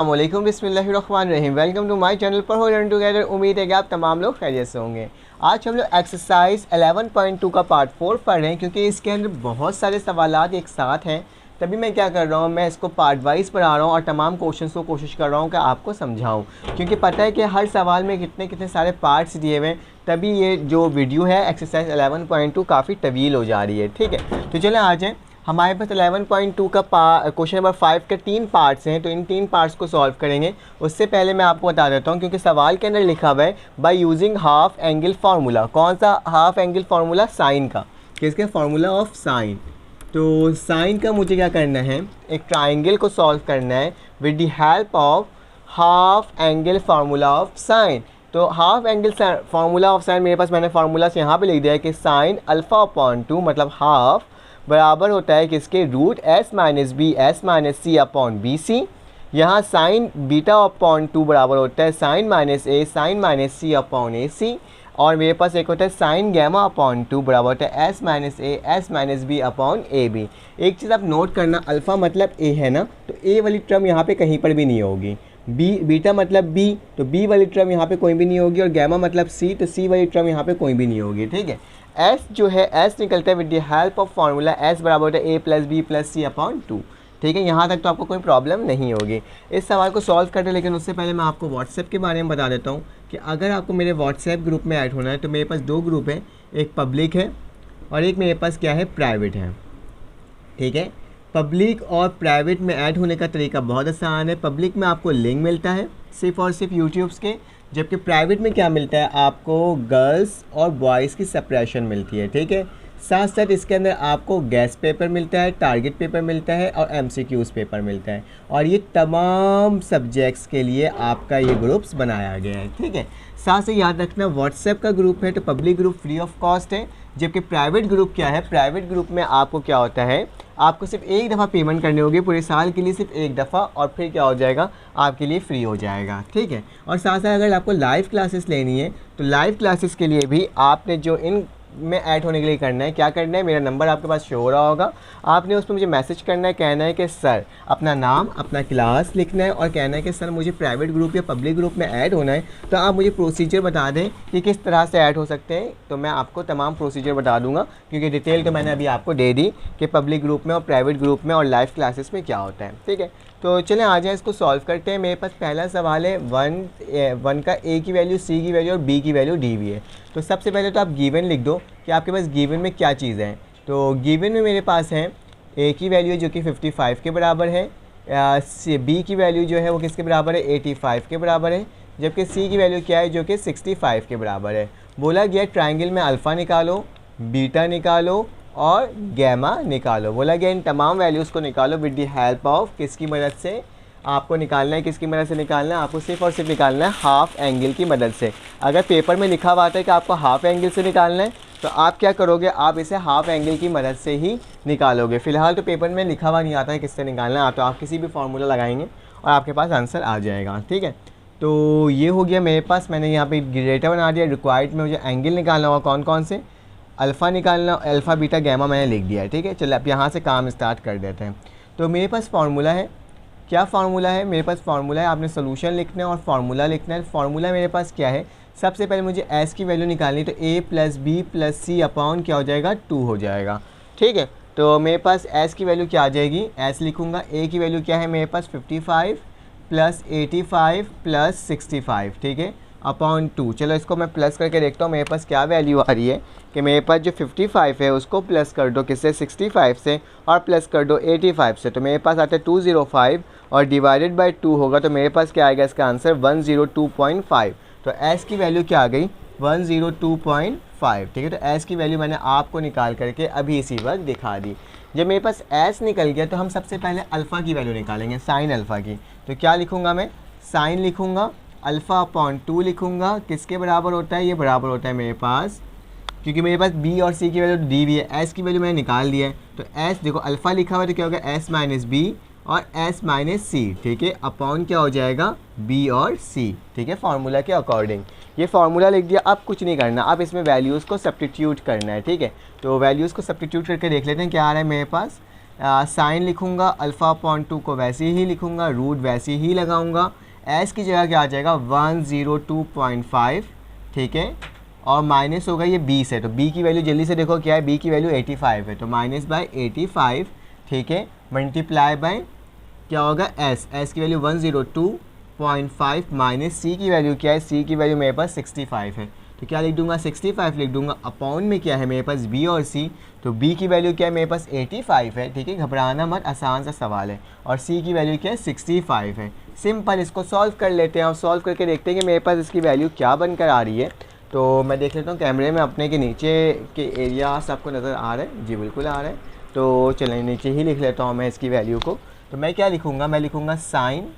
अस्सलामुअलैकुम बिस्मिल्लाहिर्रहमानिर्रहीम। Welcome to my channel पर हो लर्न टुगेदर। उम्मीद है कि आप तमाम लोग खैरियत से होंगे। आज हम लोग एक्सरसाइज 11.2 का पार्ट 4 पढ़ रहे हैं क्योंकि इसके अंदर बहुत सारे सवालात एक साथ हैं। तभी मैं क्या कर रहा हूँ, मैं इसको पार्ट वाइज पढ़ा रहा हूँ और तमाम क्वेश्चंस को कोशिश कर रहा हूँ कि आपको समझाऊँ, क्योंकि पता है कि हर सवाल में कितने कितने सारे पार्ट्स दिए हुए हैं। तभी ये जो वीडियो है एक्सरसाइज 11.2 काफ़ी तवील हो जा रही है। ठीक है, तो चलें आ जाएँ। हमारे पास 11.2 का क्वेश्चन नंबर 5 के 3 पार्ट्स हैं, तो इन 3 पार्ट्स को सॉल्व करेंगे। उससे पहले मैं आपको बता देता हूँ, क्योंकि सवाल के अंदर लिखा हुआ है by using half angle formula. कौन सा हाफ एंगल फार्मूला? साइन का। किसके? Formula of sine. तो साइन का मुझे क्या करना है, एक ट्राइंगल को सॉल्व करना है with the help of half angle formula of sine. तो half angle formula of sine मेरे पास, मैंने फार्मूला से यहाँ पे लिख दिया है कि साइन अल्फ़ा अपॉन 2 मतलब हाफ बराबर होता है किसके? Root S minus B S minus C upon B C. यहाँ साइन बीटा अपॉन 2 बराबर होता है sine minus A sine minus C upon A C. और मेरे पास एक होता है साइन गैमा अपॉन 2 बराबर होता है S minus A S minus B upon A B. एक चीज़ आप नोट करना, अल्फ़ा मतलब ए है ना, तो ए वाली टर्म यहाँ पे कहीं पर भी नहीं होगी। बी बीटा मतलब बी, तो बी वाली टर्म यहाँ पे कोई भी नहीं होगी। और गैमा मतलब सी, तो सी वाली टर्म यहाँ पे कोई भी नहीं होगी। ठीक है, एस जो है एस निकलता है with the help of formula S बराबर होता है ए plus B plus C upon 2। ठीक है, यहाँ तक तो आपको कोई प्रॉब्लम नहीं होगी इस सवाल को सॉल्व करने। लेकिन उससे पहले मैं आपको व्हाट्सएप के बारे में बता देता हूँ कि अगर आपको मेरे व्हाट्सएप ग्रुप में ऐड होना है तो मेरे पास 2 ग्रुप है, एक पब्लिक है और एक मेरे पास क्या है, प्राइवेट है। ठीक है, पब्लिक और प्राइवेट में ऐड होने का तरीका बहुत आसान है। पब्लिक में आपको लिंक मिलता है सिर्फ और सिर्फ यूट्यूब्स के, जबकि प्राइवेट में क्या मिलता है आपको, गर्ल्स और बॉयज़ की सेपरेशन मिलती है। ठीक है, साथ साथ इसके अंदर आपको गेस्ट पेपर मिलता है, टारगेट पेपर मिलता है और एमसीक्यूज़ पेपर मिलता है। और ये तमाम सब्जेक्ट्स के लिए आपका ये ग्रुप्स बनाया गया है। ठीक है, साथ से याद रखना व्हाट्सएप का ग्रुप है तो public group free of cost है, जबकि प्राइवेट ग्रुप क्या है, प्राइवेट ग्रुप में आपको क्या होता है, आपको सिर्फ एक दफ़ा पेमेंट करनी होगी पूरे साल के लिए, सिर्फ एक दफ़ा, और फिर क्या हो जाएगा, आपके लिए फ्री हो जाएगा। ठीक है, और साथ साथ अगर आपको लाइव क्लासेस लेनी है तो लाइव क्लासेस के लिए भी आपने जो इन में ऐड होने के लिए करना है, क्या करना है, मेरा नंबर आपके पास शो हो रहा होगा, आपने उस पर मुझे मैसेज करना है, कहना है कि सर, अपना नाम अपना क्लास लिखना है और कहना है कि सर मुझे प्राइवेट ग्रुप या पब्लिक ग्रुप में ऐड होना है। तो आप मुझे प्रोसीजर बता दें कि किस तरह से ऐड हो सकते हैं, तो मैं आपको तमाम प्रोसीजर बता दूंगा, क्योंकि डिटेल तो मैंने अभी आपको दे दी कि पब्लिक ग्रुप में और प्राइवेट ग्रुप में और लाइव क्लासेस में क्या होता है। ठीक है, तो चलें आ जाएँ, इसको सॉल्व करते हैं। मेरे पास पहला सवाल है वन का ए की वैल्यू, सी की वैल्यू और बी की वैल्यू डी भी है। तो सबसे पहले तो आप गिवन लिख दो कि आपके पास गिवन में क्या चीज़ है। तो गिवन में मेरे पास है ए की वैल्यू जो कि 55 के बराबर है, बी की वैल्यू जो है वो किसके बराबर है, 85 के बराबर है, जबकि सी की वैल्यू क्या है, जो कि 65 के बराबर है। बोला गया ट्राइंगल में अल्फ़ा निकालो, बीटा निकालो और गैमा निकालो। बोला गया इन तमाम वैल्यूज़ को निकालो विद द हेल्प ऑफ, किसकी मदद से आपको निकालना है, किसकी मदद से निकालना है, आपको सिर्फ और सिर्फ निकालना है हाफ एंगल की मदद से। अगर पेपर में लिखा हुआ आता है कि आपको हाफ एंगल से निकालना है तो आप क्या करोगे, आप इसे हाफ एंगल की मदद से ही निकालोगे। फिलहाल तो पेपर में लिखा हुआ नहीं आता है किससे निकालना है, तो आप किसी भी फार्मूला लगाएंगे और आपके पास आंसर आ जाएगा। ठीक है, तो ये हो गया मेरे पास, मैंने यहाँ पे डेटा बना दिया। रिक्वायर्ड में मुझे एंगल निकालना होगा, कौन कौन से, अल्फ़ा निकालना, अल्फ़ा बीटा गैमा मैंने लिख दिया है। ठीक है, चलिए अब यहाँ से काम स्टार्ट कर देते हैं। तो मेरे पास फार्मूला है, क्या फार्मूला है, मेरे पास फार्मूला है, आपने सोल्यूशन लिखना है और फार्मूला लिखना है। फार्मूला मेरे पास क्या है, सबसे पहले मुझे एस की वैल्यू निकालनी है, तो ए plus B plus C upon क्या हो जाएगा, 2 हो जाएगा। ठीक है, तो मेरे पास एस की वैल्यू क्या आ जाएगी, एस लिखूँगा, ए की वैल्यू क्या है मेरे पास 55 प्लस 85 प्लस 65। ठीक है, अपॉन 2। चलो इसको मैं प्लस करके देखता हूँ मेरे पास क्या वैल्यू आ रही है, कि मेरे पास जो 55 है उसको प्लस कर दो किससे, 65 से, और प्लस कर दो 85 से, तो मेरे पास आता है 205 और डिवाइडेड बाय 2 होगा, तो मेरे पास क्या आएगा इसका आंसर 102.5। तो एस की वैल्यू क्या आ गई, 102.5। ठीक है, तो एस की वैल्यू मैंने आपको निकाल करके अभी इसी वक्त दिखा दी। जब मेरे पास एस निकल गया तो हम सबसे पहले अल्फ़ा की वैल्यू निकालेंगे, साइन अल्फ़ा की। तो क्या लिखूँगा मैं, साइन लिखूँगा, अल्फ़ा अपॉन 2 लिखूँगा, किसके बराबर होता है, ये बराबर होता है मेरे पास, क्योंकि मेरे पास बी और सी की वैल्यू दी हुई है, एस की वैल्यू मैंने निकाल दी है, तो एस देखो अल्फ़ा लिखा हुआ है तो क्या होगा, एस माइनस बी और एस माइनस सी। ठीक है, अपॉन क्या हो जाएगा, बी और सी। ठीक है, फार्मूला के अकॉर्डिंग ये फार्मूला लिख दिया। अब कुछ नहीं करना, अब इसमें वैल्यूज़ को सब्स्टिट्यूट करना है। ठीक है, तो वैल्यूज़ को सब्स्टिट्यूट करके देख लेते हैं क्या आ रहा है मेरे पास। साइन लिखूँगा, अल्फ़ा अपॉन 2 को वैसे ही लिखूँगा, रूट वैसे ही लगाऊँगा, एस की जगह क्या आ जाएगा 102.5, ठीक है, और माइनस होगा ये बी से, तो बी की वैल्यू जल्दी से देखो क्या है, बी की वैल्यू 85 है, तो माइनस बाय 85, ठीक है, मल्टीप्लाई बाय क्या होगा एस की वैल्यू 102.5 माइनस सी की वैल्यू क्या है, सी की वैल्यू मेरे पास 65 है, तो क्या लिख दूंगा 65 लिख दूंगा, अपॉन में क्या है मेरे पास बी और सी, तो बी की वैल्यू क्या है मेरे पास 85 है, ठीक है, घबराना मत, आसान सा सवाल है, और सी की वैल्यू क्या है 65 है। सिंपल, इसको सॉल्व कर लेते हैं और सॉल्व करके देखते हैं कि मेरे पास इसकी वैल्यू क्या बनकर आ रही है। तो मैं देख लेता हूँ कैमरे में अपने के नीचे के एरियाज आपको नज़र आ रहे हैं, जी बिल्कुल आ रहे हैं, तो चलें नीचे ही लिख लेता हूँ मैं इसकी वैल्यू को। तो मैं क्या लिखूँगा, मैं लिखूँगा साइन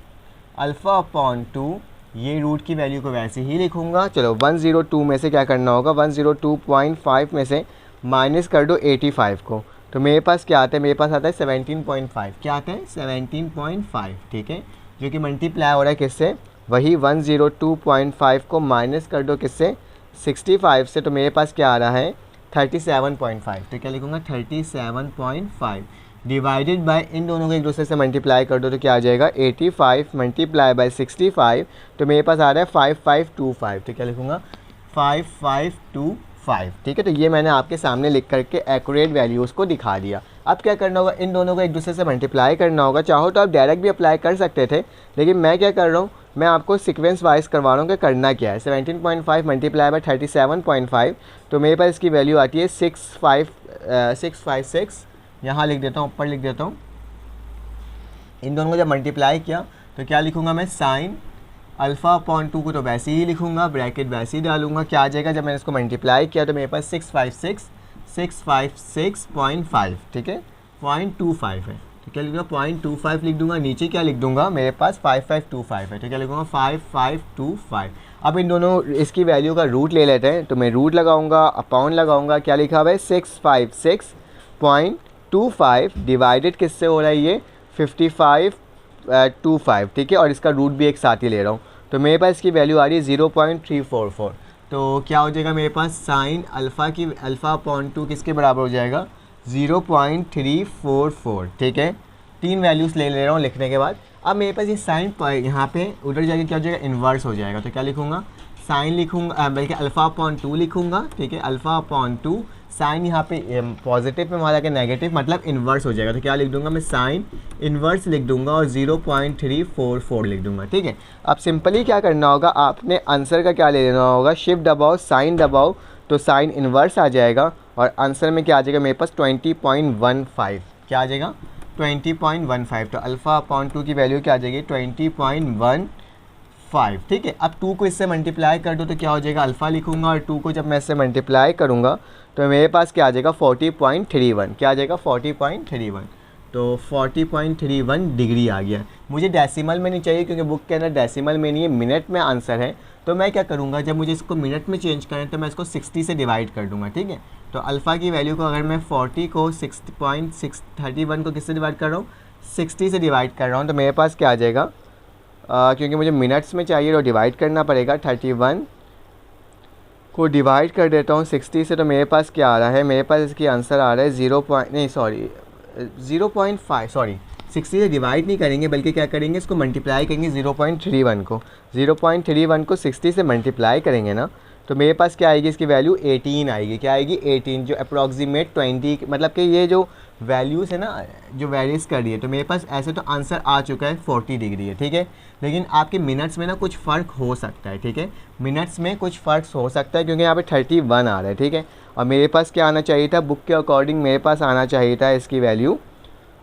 अल्फ़ा अपॉन 2, ये रूट की वैल्यू को वैसे ही लिखूँगा। चलो 102 में से क्या करना होगा, 102.5 में से माइनस कर दो 85 को, तो मेरे पास क्या आता है, मेरे पास आता है 17.5, क्या आता है 17.5, ठीक है, जो कि मल्टीप्लाई हो रहा है किससे, वही 102.5 को माइनस कर दो किससे 65 से, तो मेरे पास क्या आ रहा है 37.5, तो क्या लिखूँगा 37.5 डिवाइडेड बाय, इन दोनों को एक दूसरे से मल्टीप्लाई कर दो तो क्या आ जाएगा 85 मल्टीप्लाई बाय 65, तो मेरे पास आ रहा है 5525, तो क्या लिखूँगा 5525, ठीक है। तो ये मैंने आपके सामने लिख करके एक्यूरेट वैल्यूज़ को दिखा दिया। अब क्या करना होगा, इन दोनों को एक दूसरे से मल्टीप्लाई करना होगा, चाहो तो आप डायरेक्ट भी अप्लाई कर सकते थे, लेकिन मैं क्या कर रहा हूँ, मैं आपको सीक्वेंस वाइज करवा रहा हूँ कि करना क्या है। 17.5 मल्टीप्लाई बाय 37.5, तो मेरे पास इसकी वैल्यू आती है 656, यहाँ लिख देता हूँ, ऊपर लिख देता हूँ। इन दोनों को जब मल्टीप्लाई किया तो क्या लिखूँगा मैं, साइन अल्फ़ा अपॉन 2 को तो वैसे ही लिखूँगा, ब्रैकेट वैसे ही डालूंगा, क्या आ जाएगा जब मैंने इसको मल्टीप्लाई किया तो मेरे पास 656.5, ठीक है, 0.25 है, तो क्या लिखूँगा 0.25 लिख दूंगा, नीचे क्या लिख दूंगा, मेरे पास 5525 है, तो क्या लिखूँगा 5525। अब इन दोनों इसकी वैल्यू का रूट ले लेते हैं, तो मैं रूट लगाऊंगा, अपॉन लगाऊंगा, क्या लिखा हुआ है 656.25 डिवाइडेड किससे हो रहा है ये 5525, ठीक है, और इसका रूट भी एक साथ ही ले रहा हूँ, तो मेरे पास इसकी वैल्यू आ रही है 0.344, तो क्या हो जाएगा मेरे पास साइन अल्फ़ा अपॉन 2 किसके बराबर हो जाएगा 0.344, ठीक है, 3 वैल्यूज़ ले रहा हूँ लिखने के बाद। अब मेरे पास ये साइन यहाँ पे उधर जाके क्या हो जाएगा, इन्वर्स हो जाएगा, तो क्या लिखूँगा साइन लिखूँगा, बल्कि अल्फ़ा अपॉन 2 लिखूँगा, ठीक है, अल्फ़ा अपॉन 2, साइन यहाँ पे पॉजिटिव में वहाँ जाके नेगेटिव मतलब इन्वर्स हो जाएगा, तो क्या लिख दूंगा मैं साइन इन्वर्स लिख दूंगा और 0.344 लिख दूंगा, ठीक है। अब सिंपली क्या करना होगा, आपने आंसर का क्या ले लेना होगा, शिफ्ट दबाओ साइन दबाओ तो साइन इन्वर्स आ जाएगा, और आंसर में क्या आ जाएगा मेरे पास 20.15, क्या आ जाएगा 20.15, तो अल्फ़ा अपॉन 2 की वैल्यू क्या आ जाएगी 20.15, ठीक है। अब 2 को इससे मल्टीप्लाई कर दो तो क्या हो जाएगा, अल्फ़ा लिखूंगा और 2 को जब मैं इससे मल्टीप्लाई करूँगा तो मेरे पास क्या आ जाएगा 40.31, क्या आ जाएगा 40.31, तो 40.31 डिग्री आ गया। मुझे डेसिमल में नहीं चाहिए क्योंकि बुक के अंदर डेसिमल में नहीं है, मिनट में आंसर है, तो मैं क्या करूँगा, जब मुझे इसको मिनट में चेंज करें तो मैं इसको 60 से डिवाइड कर दूँगा, ठीक है। तो अल्फ़ा की वैल्यू को अगर मैं 40 को 6.631 को किससे डिवाइड कर रहा हूँ 60 से डिवाइड कर रहा हूँ, तो मेरे पास क्या आ जाएगा, क्योंकि मुझे मिनट्स में चाहिए तो डिवाइड करना पड़ेगा, 31 को डिवाइड कर देता हूँ 60 से, तो मेरे पास क्या आ रहा है, मेरे पास इसकी आंसर आ रहा है 60 से डिवाइड नहीं करेंगे बल्कि क्या करेंगे, इसको मल्टीप्लाई करेंगे 0.31 को, 0.31 को 60 से मल्टीप्लाई करेंगे ना, तो मेरे पास क्या आएगी इसकी वैल्यू 18 आएगी, क्या आएगी 18, जो अप्रॉक्सीमेट 20, मतलब कि ये जो वैल्यूज़ है ना जो वेरीज कर रही है, तो मेरे पास ऐसे तो आंसर आ चुका है 40 डिग्री है, ठीक है, लेकिन आपके मिनट्स में ना कुछ फ़र्क हो सकता है, ठीक है, मिनट्स में कुछ फ़र्क हो सकता है क्योंकि यहाँ पे 31 आ रहा है, ठीक है, और मेरे पास क्या आना चाहिए था, बुक के अकॉर्डिंग मेरे पास आना चाहिए था इसकी वैल्यू,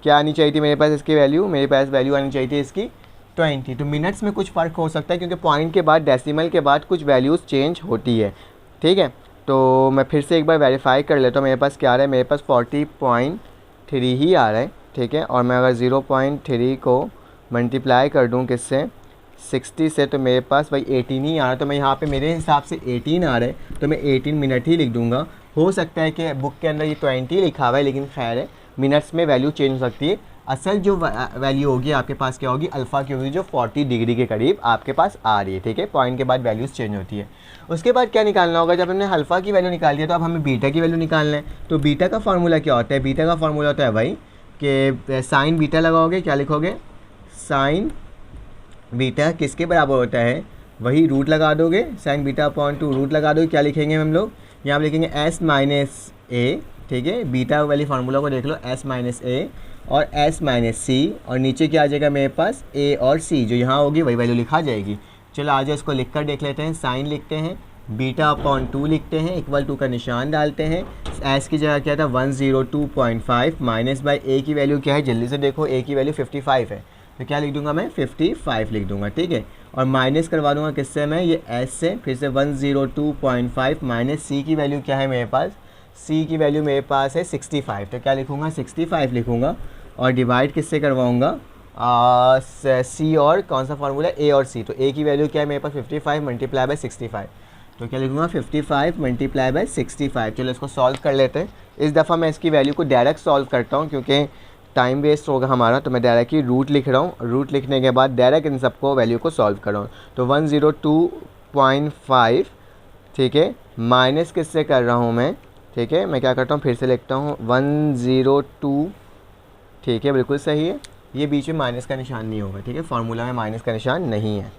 क्या आनी चाहिए थी मेरे पास इसकी वैल्यू, मेरे पास वैल्यू आनी चाहिए थी इसकी 20, तो मिनट्स में कुछ फ़र्क हो सकता है क्योंकि पॉइंट के बाद डेसिमल के बाद कुछ वैल्यूज़ चेंज होती है, ठीक है। तो मैं फिर से एक बार वेरीफाई कर लेता हूँ, मेरे पास क्या आ रहा है, मेरे पास 40.3 ही आ रहा है, ठीक है, और मैं अगर 0.3 को मल्टीप्लाई कर दूँ किससे 60 से, तो मेरे पास भाई 18 ही आ रहा है, तो मैं यहाँ पे मेरे हिसाब से 18 आ रहा है, तो मैं 18 मिनट ही लिख दूँगा। हो सकता है कि बुक के अंदर ये 20 लिखा हुआ है, लेकिन खैर है, मिनट्स में वैल्यू चेंज हो सकती है। असल जो वैल्यू होगी आपके पास क्या होगी, अल्फ़ा की होगी, जो 40 डिग्री के करीब आपके पास आ रही है, ठीक है, पॉइंट के बाद वैल्यूज़ चेंज होती है। उसके बाद क्या निकालना होगा, जब हमने अल्फ़ा की वैल्यू निकाल लिया तो अब हमें बीटा की वैल्यू निकालना है। तो बीटा का फार्मूला क्या होता है, बीटा का फार्मूला होता है भाई कि साइन बीटा लगाओगे, क्या लिखोगे, साइन बीटा किसके बराबर होता है, वही रूट लगा दोगे, sine beta upon two root लगा दोगे, क्या लिखेंगे हम लोग, यहाँ पर लिखेंगे एस माइनस ए, ठीक है, बीटा वाली फार्मूला को देख लो, एस माइनस ए और एस माइनस सी, और नीचे क्या आ जाएगा मेरे पास ए और सी, जो यहाँ होगी वही वैल्यू लिखा जाएगी। चलो आज इसको लिख कर देख लेते हैं। साइन लिखते हैं, बीटा अपॉन टू लिखते हैं, इक्वल टू का निशान डालते हैं, एस की जगह क्या था 102.5 माइनस बाई ए की वैल्यू क्या है, जल्दी से देखो, ए की वैल्यू 55 है, तो क्या लिख दूंगा मैं, 55 लिख दूंगा, ठीक है, और माइनस करवा दूंगा किससे मैं, ये एस से, फिर से 102.5 माइनस सी की वैल्यू क्या है मेरे पास, सी की वैल्यू मेरे पास है 65, तो क्या लिखूंगा, 65 लिखूंगा, और डिवाइड किससे करवाऊंगा, सी और कौन सा फार्मूला, ए और सी, तो ए की वैल्यू क्या है मेरे पास 55 मल्टीप्लाई बाई 65, तो क्या लिखूंगा 55 मल्टीप्लाई बाई 65। चलो इसको सॉल्व कर लेते हैं। इस दफ़ा मैं इसकी वैल्यू को डायरेक्ट सॉल्व करता हूँ क्योंकि टाइम वेस्ट होगा हमारा, तो मैं डायरेक्ट ही रूट लिख रहा हूँ, रूट लिखने के बाद डायरेक्ट इन सबको वैल्यू को सॉल्व कर रहा हूँ। तो 102.5, ठीक है, माइनस किससे कर रहा हूँ मैं, ठीक है, मैं क्या करता हूँ फिर से लिखता हूँ 102, ठीक है, बिल्कुल सही है, ये बीच में माइनस का निशान नहीं होगा, ठीक है, फार्मूला में माइनस का निशान नहीं है,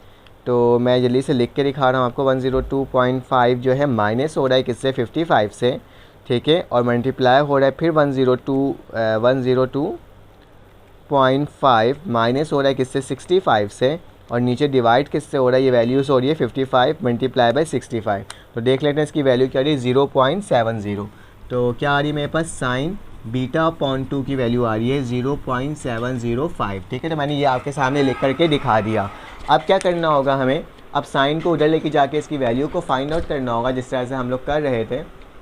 तो मैं जल्दी से लिख के दिखा रहा हूँ आपको। 102.5 जो है माइनस हो रहा है किससे, 55 से, ठीक है, और मल्टीप्लाई हो रहा है फिर 102.5 माइनस हो रहा है किससे, 65 से, और नीचे डिवाइड किससे हो रहा है, ये वैल्यूज़ हो रही है 55 मल्टीप्लाई बाई 65, तो देख लेते हैं इसकी वैल्यू क्या आ रही है, 0.70, तो क्या आ रही है मेरे पास, साइन बीटा अपॉन टू की वैल्यू आ रही है 0.705, ठीक है, तो मैंने ये आपके सामने लिख करके दिखा दिया। अब क्या करना होगा हमें, अब साइन को उधर लेके जाके इसकी वैल्यू को फाइंड आउट करना होगा, जिस तरह से हम लोग कर रहे थे,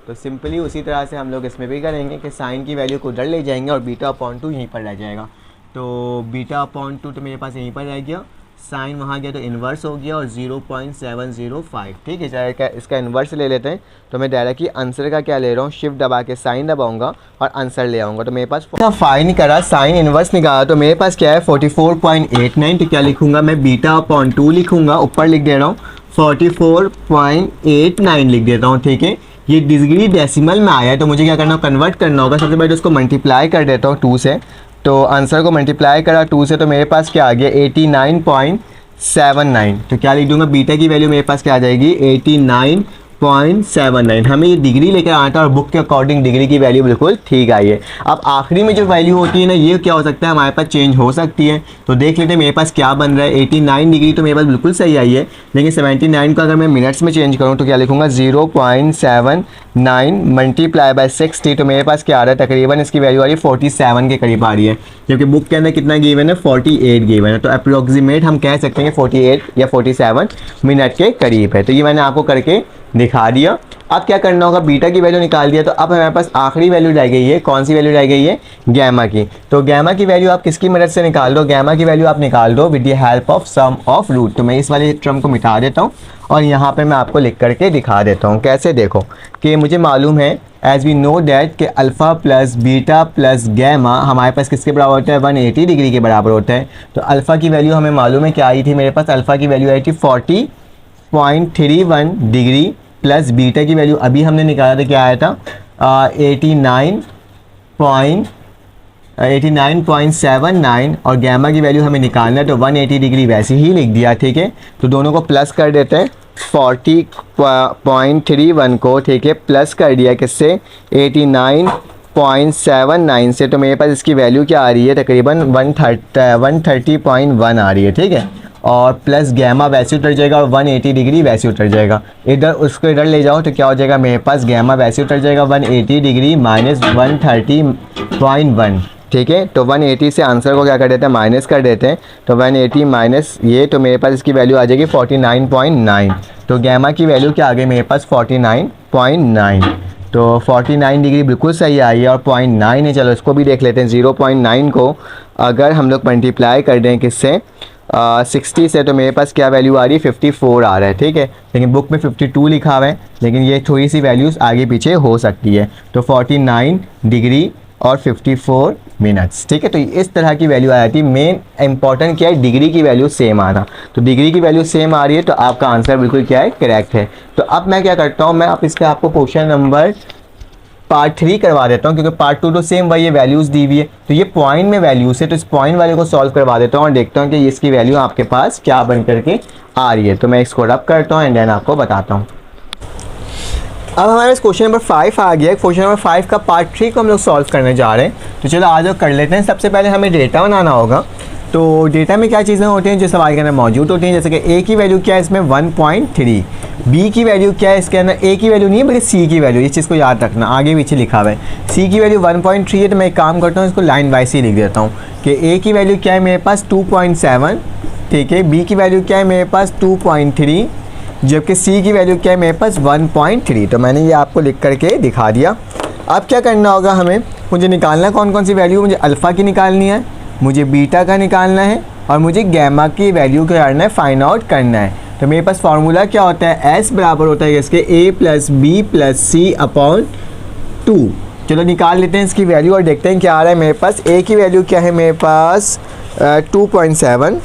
तो सिंपली उसी तरह से हम लोग इसमें भी करेंगे कि साइन की वैल्यू को उधर ले जाएंगे और बीटा अपॉन टू यहीं पर रह जाएगा, तो बीटा अपॉन टू तो मेरे पास यहीं पर रह गया, साइन वहाँ गया तो इन्वर्स हो गया और 0.705, ठीक है, चाहे इसका इन्वर्स ले लेते हैं, तो मैं डायरेक्ट ही आंसर का क्या ले रहा हूँ, शिफ्ट दबा के साइन दबाऊंगा और आंसर ले आऊँगा, तो मेरे पास फाइन करा, साइन इन्वर्स निकाला, तो मेरे पास क्या है 44.89, तो क्या लिखूंगा मैं, बीटा अपॉन टू लिखूंगा, ऊपर लिख दे रहा हूँ 44.89 लिख देता हूँ, ठीक है, ये डिग्री डेसिमल में आया है, तो मुझे क्या करना, कन्वर्ट करना होगा, सबसे पहले उसको मल्टीप्लाई कर देता हूँ 2 से, तो आंसर को मल्टीप्लाई करा 2 से, तो मेरे पास क्या आ गया 89.79, तो क्या लिख दूंगा, बीटा की वैल्यू मेरे पास क्या आ जाएगी 89.79, हमें ये डिग्री लेकर आना था और बुक के अकॉर्डिंग डिग्री की वैल्यू बिल्कुल ठीक आई है। अब आखिरी में जो वैल्यू होती है ना, ये क्या हो सकता है, हमारे पास चेंज हो सकती है, तो देख लेते हैं मेरे पास क्या बन रहा है, 89 डिग्री तो मेरे पास बिल्कुल सही आई है, लेकिन 79 को अगर मैं मिनट्स में चेंज करूँ तो क्या लिखूंगा 0.79 मल्टीप्लाई बाई 60, तो मेरे पास क्या आ रहा है, तकरीबन इसकी वैल्यू आ रही है 47 के करीब आ रही है, जबकि बुक के अंदर कितना गिवन है, 48 गिवन है, तो अप्रोक्सीमेट हम कह सकते हैं कि 48 या 47 मिनट के करीब है। तो ये मैंने आपको करके दिखा दिया। अब क्या करना होगा, बीटा की वैल्यू निकाल दिया, तो अब हमारे पास आखिरी वैल्यू रह गई है, कौन सी वैल्यू रह गई है, गैमा की। तो गैमा की वैल्यू आप किसकी मदद से निकाल दो, गैमा की वैल्यू आप निकाल दो with the help of sum of root. तो मैं इस वाले टर्म को मिटा देता हूँ और यहाँ पे मैं आपको लिख करके दिखा देता हूँ। कैसे, देखो कि मुझे मालूम है एज वी नो डैट कि alpha plus beta plus gamma हमारे पास किसके बराबर होता है, 180 डिग्री के बराबर होता है। तो अल्फ़ा की वैल्यू हमें मालूम है क्या आई थी, मेरे पास अल्फ़ा की वैल्यू आई थी 40.31 डिग्री, प्लस बीटा की वैल्यू अभी हमने निकाला था, क्या आया था 89.79, और गैमा की वैल्यू हमें निकालना है, तो 180 डिग्री वैसे ही लिख दिया, ठीक है। तो दोनों को प्लस कर देते हैं, 40.31 को, ठीक है, प्लस कर दिया किससे, 89.79 से, तो मेरे पास इसकी वैल्यू क्या आ रही है, तकरीबन 130.1 आ रही है, ठीक है। और प्लस गैमा वैसे उतर जाएगा और 180 डिग्री वैसे उतर जाएगा, इधर उसको इधर ले जाओ तो क्या हो जाएगा, मेरे पास गैमा वैसे उतर जाएगा 180 डिग्री माइनस 130.1, ठीक है। तो 180 से आंसर को क्या कर देते हैं, माइनस कर देते हैं, तो 180 माइनस ये, तो मेरे पास इसकी वैल्यू आ जाएगी 49.9। तो गैमा की वैल्यू क्या आ गई मेरे पास 49.9, तो 49 डिग्री बिल्कुल सही आई है और 0.9 है। चलो इसको भी देख लेते हैं, 0.9 को अगर हम लोग मल्टीप्लाई कर दें किससे, 60 से, तो मेरे पास क्या वैल्यू आ रही है, 54 आ रहा है, ठीक है। लेकिन बुक में 52 लिखा हुआ है, लेकिन ये थोड़ी सी वैल्यूज़ आगे पीछे हो सकती है। तो 49 डिग्री और 54 मिनट्स, ठीक है। तो इस तरह की वैल्यू आ जाती है। मेन इंपॉर्टेंट क्या है, डिग्री की वैल्यू सेम आना। तो डिग्री की वैल्यू सेम आ रही है तो आपका आंसर बिल्कुल क्या है, करेक्ट है। तो अब मैं क्या करता हूँ, मैं आप इसका आपको क्वेश्चन नंबर पार्ट 3 करवा देता हूँ, क्योंकि पार्ट 2 तो सेम वही है, वैल्यूज़ दी हुई है, तो ये पॉइंट में वैल्यूज़ है, तो इस पॉइंट वाले को सॉल्व करवा देता हूँ और देखता हूँ कि इसकी वैल्यू आपके पास क्या बन करके आ रही है। तो मैं इसको रब करता हूँ एंड देन आपको बताता हूँ। अब हमारे पास क्वेश्चन नंबर 5 आ गया है। क्वेश्चन नंबर 5 का पार्ट 3 को हम लोग सॉल्व करने जा रहे हैं। तो चलो आज लोग कर लेते हैं। सबसे पहले हमें डेटा बनाना होगा। तो डेटा में क्या चीज़ें होती हैं जो सवाल के अंदर मौजूद होती हैं, जैसे कि ए की वैल्यू क्या है इसमें 1.3, बी की वैल्यू क्या है इसके अंदर, ए की वैल्यू नहीं है बल्कि सी की वैल्यू, इस चीज़ को याद रखना, आगे पीछे लिखा हुआ है। सी की वैल्यू 1.3 है, तो मैं एक काम करता हूँ इसको लाइन वाइज ही लिख देता हूँ कि ए की वैल्यू क्या है मेरे पास 2.7, ठीक है, बी की वैल्यू क्या है मेरे पास 2.3, जबकि सी की वैल्यू क्या है मेरे पास 1.3। तो मैंने ये आपको लिख करके दिखा दिया। अब क्या करना होगा हमें, मुझे निकालना कौन कौन सी वैल्यू, मुझे अल्फ़ा की निकालनी है, मुझे बीटा का निकालना है और मुझे गैमा की वैल्यू क्या करना है, फाइंड आउट करना है। तो मेरे पास फार्मूला क्या होता है, एस बराबर होता है इसके ए plus B plus C upon 2। चलो निकाल लेते हैं इसकी वैल्यू और देखते हैं क्या आ रहा है मेरे पास। ए की वैल्यू क्या है मेरे पास 2.7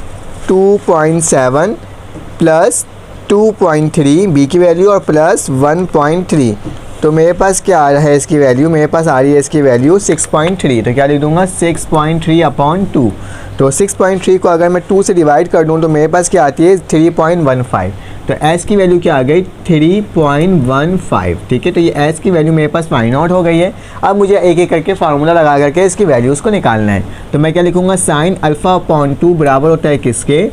प्लस 2.3, बी की वैल्यू और प्लस 1.3। तो मेरे पास क्या आ रहा है इसकी वैल्यू, मेरे पास आ रही है इसकी वैल्यू 6.3। तो क्या लिख दूंगा 6.3 अपॉन 2। तो 6.3 को अगर मैं 2 से डिवाइड कर दूं तो मेरे पास क्या आती है 3.15। तो एस की वैल्यू क्या आ गई 3.15, ठीक है। तो ये एस की वैल्यू मेरे पास फाइंड आउट हो गई है। अब मुझे एक एक करके फार्मूला लगा करके इसकी वैल्यूज़ को निकालना है। तो मैं क्या लिखूँगा, साइन अल्फ़ा अपॉन 2 बराबर होता है किसके,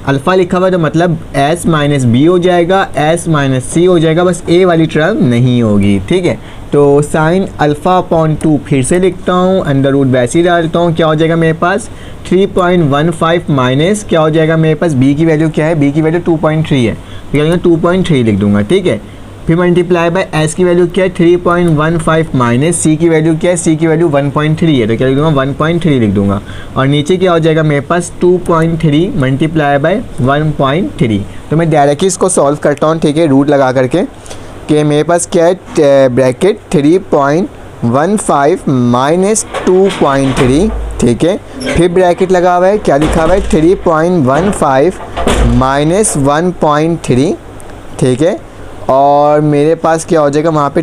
अल्फ़ा लिखा हुआ है तो मतलब एस माइनस बी हो जाएगा, एस माइनस सी हो जाएगा, बस ए वाली टर्म नहीं होगी, ठीक है। तो साइन अल्फ़ा अपॉन 2 फिर से लिखता हूँ, अंडर रूट वैसे ही डालता हूँ, क्या हो जाएगा मेरे पास 3.15 माइनस क्या हो जाएगा मेरे पास, बी की वैल्यू क्या है, बी की वैल्यू 2.3 है, तो क्या लिखूँगा 2.3 लिख दूँगा, ठीक है। फिर मल्टीप्लाई बाय एस की वैल्यू क्या है 3.15 माइनस सी की वैल्यू क्या है, सी की वैल्यू 1.3 है, तो क्या लिख दूँगा 1.3 लिख दूँगा। और नीचे क्या हो जाएगा मेरे पास 2.3 मल्टीप्लाई बाय 1.3। तो मैं डायरेक्टली इसको सॉल्व करता हूँ, ठीक है, रूट लगा करके कि मेरे पास क्या है ब्रैकेट 3.15 माइनस 2.3, ठीक है, फिर ब्रैकेट लगा हुआ है, क्या लिखा हुआ है 3.15 माइनस 1.3, ठीक है। और मेरे पास क्या हो जाएगा वहाँ पे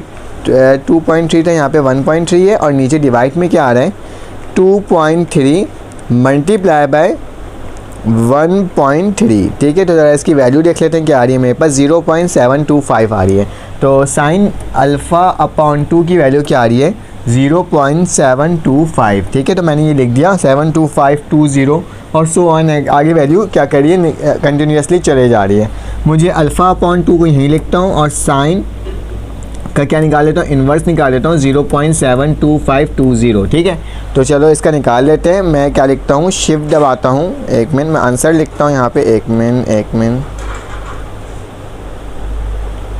2.3 था, यहाँ पे 1.3 है और नीचे डिवाइड में क्या आ रहा है 2.3 मल्टीप्लाई बाय 1.3, ठीक है। तो ज़रा इसकी वैल्यू देख लेते हैं क्या आ रही है मेरे पास 0.725 आ रही है। तो साइन अल्फ़ा अपॉन 2 की वैल्यू क्या आ रही है 0.725, ठीक है। तो मैंने ये लिख दिया 72520 और सो ऑन, आगे वैल्यू क्या कर रही है कंटिन्यूसली चले जा रही है। मुझे अल्फ़ा अपॉन 2 को यहीं लिखता हूँ और साइन का क्या निकाल लेता हूँ, इन्वर्स निकाल लेता हूँ 0.72520, ठीक है। तो चलो इसका निकाल लेते हैं। मैं क्या लिखता हूँ, शिफ्ट दबाता हूँ, एक मिनट मैं आंसर लिखता हूँ यहाँ पे, एक मिनट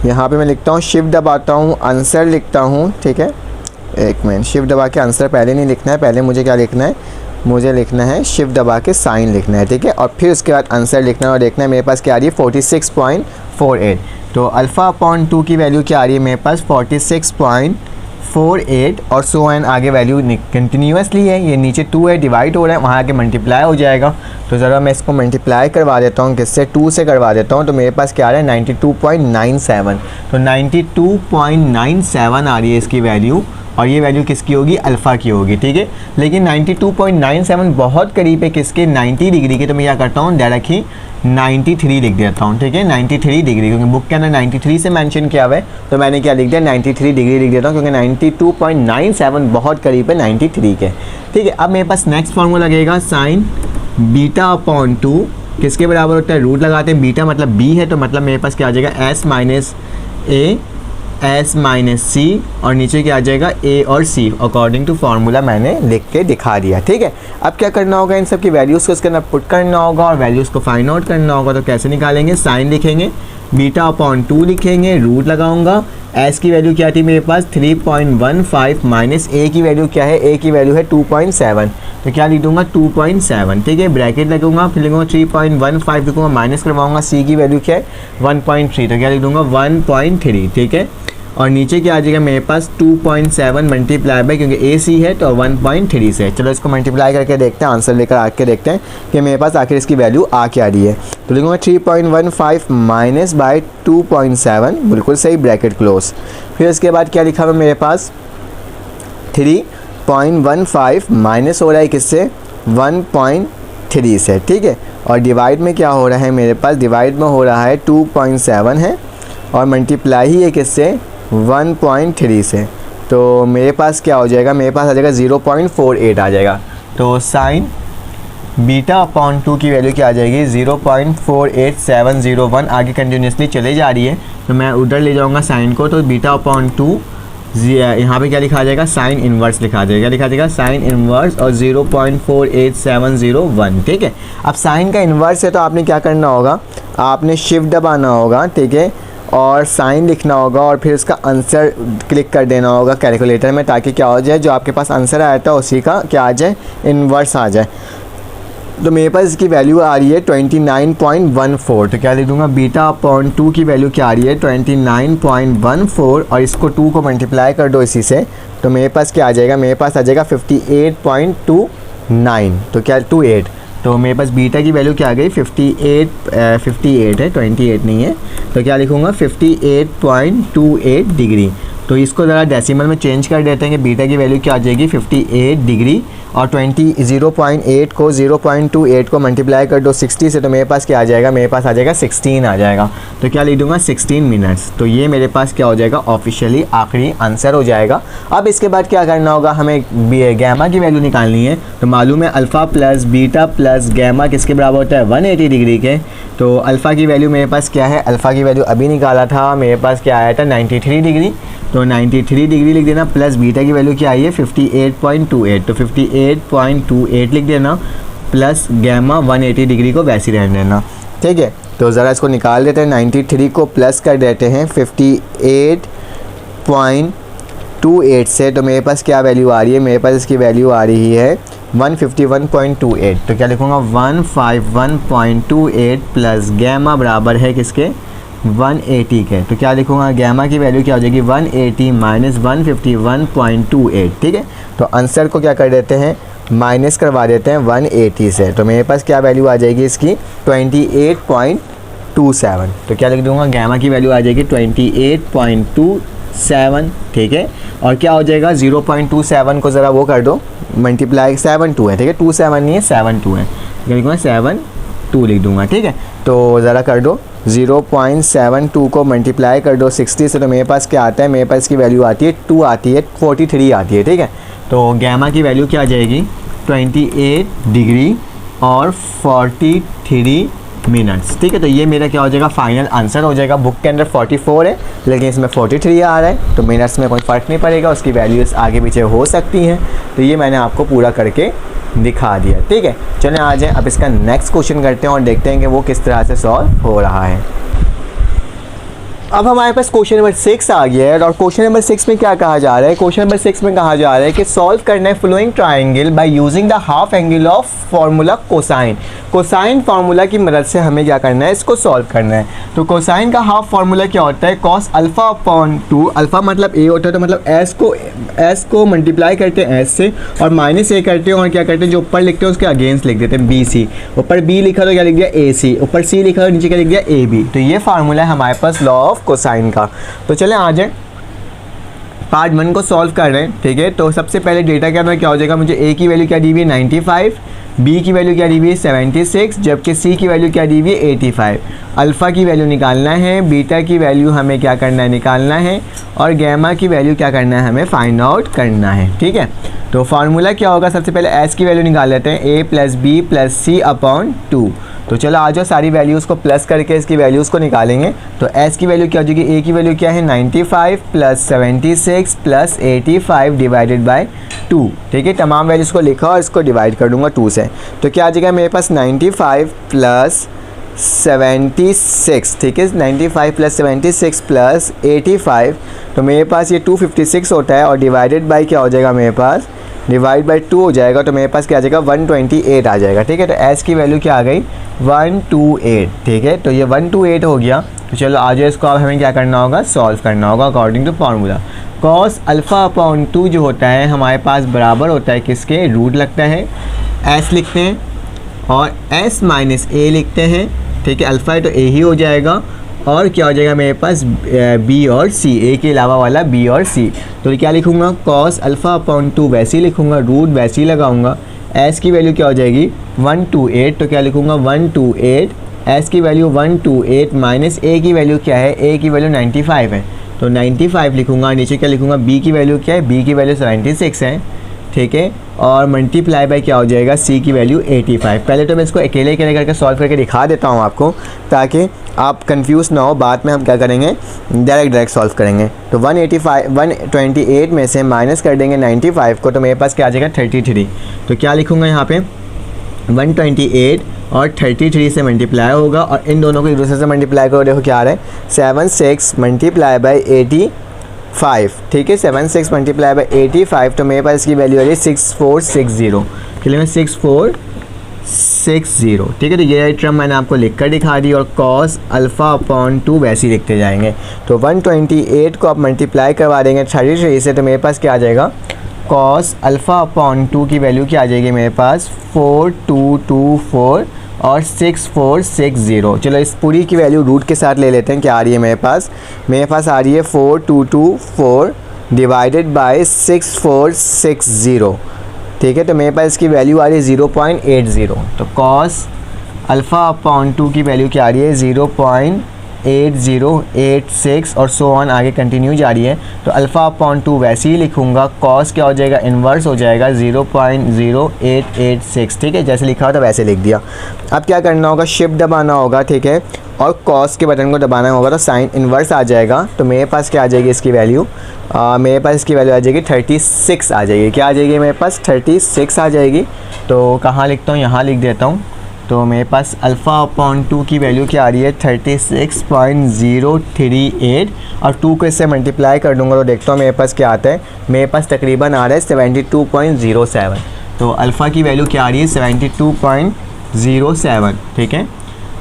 यहाँ पे मैं लिखता हूँ, शिफ्ट दबाता हूँ, आंसर लिखता हूँ, ठीक है। एक मिनट, शिफ्ट दबा के आंसर पहले नहीं लिखना है, पहले मुझे क्या लिखना है, मुझे लिखना है शिफ्ट दबा के साइन लिखना है, ठीक है, और फिर उसके बाद आंसर लिखना है और देखना है मेरे पास क्या आ रही है 46.48। तो अल्फ़ा अपॉन 2 की वैल्यू क्या आ रही है मेरे पास 46.48 और सो एन आगे वैल्यू कंटिन्यूसली है, ये नीचे 2 है, डिवाइड हो रहा है, वहाँ आके मल्टीप्लाई हो जाएगा। तो ज़रा मैं इसको मल्टीप्लाई करवा देता हूँ, किससे 2 से करवा देता हूँ। तो मेरे पास क्या आ रहा है 92.97, तो 92.97 आ रही है इसकी वैल्यू और ये वैल्यू किसकी होगी, अल्फ़ा की होगी, ठीक है। लेकिन 92.97 बहुत करीब है किसके 90 डिग्री के, तो मैं क्या करता हूँ डायरेक्ट ही 93 लिख देता हूँ, ठीक है, 93 डिग्री, क्योंकि बुक के अंदर 93 से मेंशन किया हुआ है, तो मैंने क्या लिख दिया 93 डिग्री लिख देता हूँ, क्योंकि 92.97 बहुत करीब है 93 के, ठीक है। अब मेरे पास नेक्स्ट फार्मूला लगेगा साइन बीटा अपॉन 2 किसके बराबर होता है, रूट लगाते हैं, बीटा मतलब बी है, तो मतलब मेरे पास क्या आ जाएगा S minus A S minus C और नीचे क्या आ जाएगा ए और सी, अकॉर्डिंग टू फार्मूला मैंने लिख के दिखा दिया, ठीक है। अब क्या करना होगा, इन सब की वैल्यूज़ को इसके अंदर पुट करना होगा और वैल्यूज़ को फाइंड आउट करना होगा। तो कैसे निकालेंगे, साइन लिखेंगे, बीटा अपॉन 2 लिखेंगे, रूट लगाऊंगा, एस की वैल्यू क्या थी मेरे पास 3.15 माइनस ए की वैल्यू क्या है, ए की वैल्यू है 2.7, तो क्या लिख दूंगा 2.7, ठीक है, ब्रैकेट लगूंगा, फिर लिखूंगा 3.15 लिखूंगा, माइनस करवाऊंगा, सी की वैल्यू क्या है 1.3, तो क्या लिख दूंगा 1.3, ठीक है। और नीचे क्या आ जाएगा मेरे पास 2.7 मल्टीप्लाई बाय, क्योंकि ए सी है तो 1.3 से, चलो इसको मल्टीप्लाई करके देखते हैं, आंसर लेकर आके देखते हैं कि मेरे पास आखिर इसकी वैल्यू आ क्या रही है। तो लिखूँगा 3.15 माइनस बाय 2.7, बिल्कुल सही, ब्रैकेट क्लोज। फिर इसके बाद क्या लिखा हुआ मेरे पास 3.15 माइनस हो रहा है किससे, 1.3 से, ठीक है। और डिवाइड में क्या हो रहा है मेरे पास, डिवाइड में हो रहा है 2.7 है और मल्टीप्लाई ही है किससे, 1.3 से। तो मेरे पास क्या हो जाएगा, मेरे पास आ जाएगा 0.48 आ जाएगा। तो साइन बीटा अपॉन 2 की वैल्यू क्या आ जाएगी, 0.48701। आगे कंटिन्यूसली चले जा रही है तो मैं उधर ले जाऊंगा साइन को, तो बीटा अपॉन 2 यहाँ पे क्या लिखा आ जाएगा, साइन इन्वर्स लिखा आ जाएगा, क्या लिखा आ जाएगा, साइन इन्वर्स और 0.48701, ठीक है। अब साइन का इन्वर्स है तो आपने क्या करना होगा, आपने शिफ्ट दबाना होगा, ठीक है, और साइन लिखना होगा और फिर उसका आंसर क्लिक कर देना होगा कैलकुलेटर में, ताकि क्या हो जाए, जो आपके पास आंसर आया था उसी का क्या आ जाए, इन्वर्स आ जाए। तो मेरे पास इसकी वैल्यू आ रही है 29.14। तो क्या लिख दूंगा, बीटा अपॉन 2 की वैल्यू क्या आ रही है, 29.14, और इसको 2 को मल्टीप्लाई कर दो इसी से, तो मेरे पास क्या आ जाएगा, मेरे पास आ जाएगा 58.29। तो क्या 28, तो मेरे पास बीटा की वैल्यू क्या आ गई, 58 है, 28 नहीं है। तो क्या लिखूँगा, 58.28 डिग्री। तो इसको ज़रा डेसिमल में चेंज कर देते हैं कि बीटा की वैल्यू क्या आ जाएगी, 58 डिग्री, और 0.8 को 0.28 को मल्टीप्लाई कर दो 60 से, तो मेरे पास क्या आ जाएगा, मेरे पास आ जाएगा 16 आ जाएगा। तो क्या लिख दूंगा, 16 मिनट्स। तो ये मेरे पास क्या हो जाएगा, ऑफिशियली आखिरी आंसर हो जाएगा। अब इसके बाद क्या करना होगा, हमें गैमा की वैल्यू निकालनी है। तो मालूम है alpha plus beta plus gamma किसके बराबर होता है, 180 डिग्री के। तो अल्फ़ा की वैल्यू मेरे पास क्या है, अल्फ़ा की वैल्यू अभी निकाला था, मेरे पास क्या आया था 93 डिग्री। तो 93 डिग्री लिख देना, प्लस बीटा की वैल्यू क्या आई है 58.28, तो 58.28 लिख देना, प्लस गैमा 180 डिग्री को वैसे रहने देना, ठीक है। तो ज़रा इसको निकाल देते हैं, 93 को प्लस कर देते हैं 58.28 से, तो मेरे पास क्या वैल्यू आ रही है, मेरे पास इसकी वैल्यू आ रही है 151.28। तो क्या लिखूँगा, 151.28 प्लस गैमा बराबर है किसके, 180 के। तो क्या लिखूँगा, गैमा की वैल्यू क्या हो जाएगी, 180 माइनस 151.28, ठीक है। तो आंसर को क्या कर देते हैं, माइनस करवा देते हैं 180 से। तो मेरे पास क्या वैल्यू आ जाएगी इसकी, 28.27। तो क्या लिख दूँगा, गैमा की वैल्यू आ जाएगी 28.27, ठीक है। और क्या हो जाएगा, 0.27 को ज़रा वो कर दो मल्टीप्लाई, 72 है, ठीक है, 27 नहीं है 72 है, क्या लिखूँगा, 72 लिख दूँगा, ठीक है। तो ज़रा कर दो 0.72 को मल्टीप्लाई कर दो 60 से, तो मेरे पास क्या आता है, मेरे पास इसकी वैल्यू आती है 2 आती है, 43 आती है, ठीक है। तो गैमा की वैल्यू क्या आ जाएगी, 28 डिग्री और 43 मिनट्स, ठीक है। तो ये मेरा क्या हो जाएगा, फाइनल आंसर हो जाएगा। बुक के अंदर 44 है लेकिन इसमें 43 आ रहा है, तो मिनट्स में कोई फ़र्क नहीं पड़ेगा, उसकी वैल्यूज़ आगे पीछे हो सकती हैं। तो ये मैंने आपको पूरा करके दिखा दिया, ठीक है। चलें आ जाएं, अब इसका नेक्स्ट क्वेश्चन करते हैं और देखते हैं कि वो किस तरह से सॉल्व हो रहा है। अब हमारे पास क्वेश्चन नंबर 6 आ गया है, और क्वेश्चन नंबर 6 में क्या कहा जा रहा है, क्वेश्चन नंबर 6 में कहा जा रहा है कि सॉल्व करना है following triangle by using the half angle of formula cosine. Cosine formula की मदद से हमें क्या करना है, इसको सॉल्व करना है। तो कोसाइन का हाफ फार्मूला क्या होता है, कॉस अल्फ़ा अपॉन 2, अल्फ़ा मतलब ए होता है, तो मतलब एस को मल्टीप्लाई करते हैं एस से और माइनस ए करते हैं, और क्या करते हैं, जो ऊपर लिखते हैं उसके अगेंस्ट लिख देते हैं बी सी। ऊपर बी लिखा तो क्या लिख दिया ए सी, ऊपर सी लिखा तो नीचे क्या लिख दिया ए बी। तो ये फार्मूला है हमारे पास लॉ ऑफ कोसाइन का। तो चलें आ जाए, पार्ट 1 को सॉल्व कर रहे हैं, ठीक है। तो सबसे पहले डेटा के अंदर क्या हो जाएगा, मुझे ए की वैल्यू क्या दी हुई है 95, बी की वैल्यू क्या दी हुई है 76, जबकि सी की वैल्यू क्या दी हुई है 85। अल्फ़ा की वैल्यू निकालना है, बीटा की वैल्यू हमें क्या करना है, निकालना है, और गैमा की वैल्यू क्या करना है, हमें फाइंड आउट करना है, ठीक है। तो फार्मूला क्या होगा, सबसे पहले एस की वैल्यू निकाल लेते हैं, ए plus B plus C upon 2। तो चलो आ जाओ, सारी वैल्यूज़ को प्लस करके इसकी वैल्यूज़ को निकालेंगे। तो एस की वैल्यू क्या हो जाएगी, ए की वैल्यू क्या है 95 प्लस 76 प्लस 85 डिवाइडेड बाय 2, ठीक है। तमाम वैल्यूज़ को लिखा और इसको डिवाइड कर दूंगा 2 से। तो क्या आ जाएगा मेरे पास 95 प्लस 76, ठीक है, 95 प्लस 76 प्लस 85, तो मेरे पास ये 256 होता है, और डिवाइडेड बाय क्या हो जाएगा मेरे पास, डिवाइड बाय 2 हो जाएगा, तो मेरे पास क्या आ जाएगा 128 आ जाएगा, ठीक है। तो एस की वैल्यू क्या आ गई 128, ठीक है। तो ये 128 हो गया। तो चलो आ जाए, इसको अब हमें क्या करना होगा, सॉल्व करना होगा according to formula. Cos alpha upon 2 जो होता है हमारे पास बराबर होता है किसके, रूट लगता है, एस लिखते हैं और एस माइनस ए लिखते हैं, ठीक है। अल्फ़ा है तो ए ही हो जाएगा, और क्या हो जाएगा मेरे पास बी और सी, ए के अलावा वाला बी और सी। तो क्या लिखूँगा कॉस अल्फ़ा अपॉन 2 वैसे ही लिखूँगा, रूट वैसे ही लगाऊँगा। एस की वैल्यू क्या हो जाएगी 128, तो क्या लिखूँगा 128, एस की वैल्यू 128 माइनस ए की वैल्यू क्या है, ए की वैल्यू 95 है तो 95 लिखूँगा। नीचे क्या लिखूँगा बी की वैल्यू क्या है, बी की वैल्यू 76 है, ठीक है, और मल्टीप्लाई बाय क्या हो जाएगा सी की वैल्यू 85। पहले तो मैं इसको अकेले अकेले करके सॉल्व करके दिखा देता हूँ आपको, ताकि आप कंफ्यूज ना हो। बाद में हम क्या करेंगे डायरेक्ट सॉल्व करेंगे। तो 128 में से माइनस कर देंगे 95 को, तो मेरे पास क्या आ जाएगा 33। तो क्या लिखूँगा यहाँ पे 128 और 33 से मल्टीप्लाई होगा, और इन दोनों को एक दूसरे से मल्टीप्लाई करो, देखो क्या आ रहा है 76 मल्टीप्लाई बाई 85, ठीक है, 76 मल्टीप्लाई बाई 85, तो मेरे पास इसकी वैल्यू आ रही है 6460, चलिए मैं 6460, ठीक है। तो ये टर्म मैंने आपको लिख कर दिखा दी, और कॉस अल्फ़ा अपॉन 2 वैसे ही लिखते जाएंगे। तो 128 को आप मल्टीप्लाई करवा देंगे 33 से, तो मेरे पास क्या आ जाएगा कॉस अल्फ़ा अपॉन 2 की वैल्यू क्या आ जाएगी मेरे पास 4224 और 6460। चलो इस पूरी की वैल्यू रूट के साथ ले लेते हैं, क्या आ रही है मेरे पास आ रही है 4224 डिवाइडेड बाय 6460, ठीक है। तो मेरे पास इसकी वैल्यू आ रही है 0.80। तो कॉस अल्फ़ा अपॉन 2 की वैल्यू क्या आ रही है 0.8086 और सो ऑन आगे कंटिन्यू जा रही है। तो अल्फ़ा अपॉन 2 वैसे ही लिखूँगा, कॉस क्या हो जाएगा इन्वर्स हो जाएगा 0.0886, ठीक है, जैसे लिखा था वैसे लिख दिया। अब क्या करना होगा शिफ्ट दबाना होगा, ठीक है, और कॉस के बटन को दबाना होगा, तो साइन इन्वर्स आ जाएगा। तो मेरे पास क्या आ जाएगी इसकी वैल्यू मेरे पास इसकी वैल्यू आ जाएगी 36 आ जाएगी। क्या आ जाएगी मेरे पास 36 आ जाएगी। तो कहाँ लिखता हूँ, यहाँ लिख देता हूँ। तो मेरे पास अल्फ़ा अपॉन 2 की वैल्यू क्या आ रही है 36.038, और 2 को इससे मल्टीप्लाई कर दूँगा तो देखता हूँ मेरे पास क्या आता है। मेरे पास तकरीबन आ रहा है 72.07। तो अल्फ़ा की वैल्यू क्या आ रही है 72.07, ठीक है।